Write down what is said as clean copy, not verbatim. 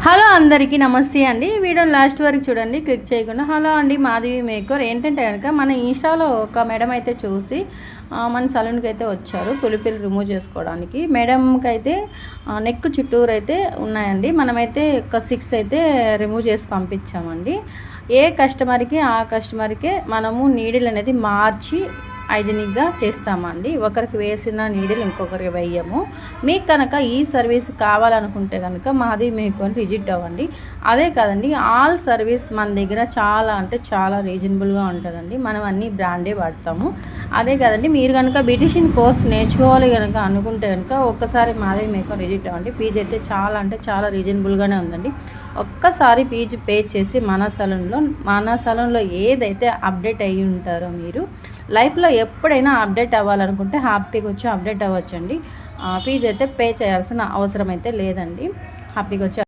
Hello అందరికీ నమస్తే అండి. వీడియో లాస్ట్ వరకు చూడండి, క్లిక్ చేయకుండా. హలో అండి, మాధవి మేకర్. ఏంటంటే కనుక మన ఇన్స్టాలో ఒక మేడం అయితే చూసి మన సలూన్కి అయితే వచ్చారు పులిపిల్లి రిమూవ్ చేసుకోవడానికి. మేడంకి అయితే నెక్ చుట్టూరు అయితే ఉన్నాయండి. మనమైతే ఒక 6 అయితే రిమూవ్ చేసి పంపించామండి. ఏ కస్టమర్కి ఆ కస్టమర్కే మనము నీడిల్ అనేది మార్చి హైజీనిక్గా చేస్తామండి. ఒకరికి వేసిన నీడిల్ ఇంకొకరికి వేయము. మీకు కనుక ఈ సర్వీస్ కావాలనుకుంటే కనుక మాది మీకు విజిట్ అవ్వండి. అదే కాదండి, ఆల్ సర్వీస్ మన దగ్గర చాలా అంటే చాలా రీజనబుల్గా ఉంటుందండి. మనం అన్ని బ్రాండే వాడతాము. అదే కాదండి, మీరు కనుక బ్యూటిషియన్ కోర్స్ నేర్చుకోవాలి కనుక అనుకుంటే కనుక ఒక్కసారి మాది మీకు విజిట్ అవ్వండి. ఫీజు అయితే చాలా అంటే చాలా రీజనబుల్గానే ఉందండి. ఒక్కసారి ఫీజు పే చేసి మన సలూన్లో ఏదైతే అప్డేట్ అయ్యి ఉంటారో మీరు లైఫ్లో ఎప్పుడైనా అప్డేట్ అవ్వాలనుకుంటే హ్యాపీగా వచ్చి అప్డేట్ అవ్వచ్చండి. ఫీజు అయితే పే చేయాల్సిన అవసరం అయితే లేదండి. హ్యాపీగా వచ్చి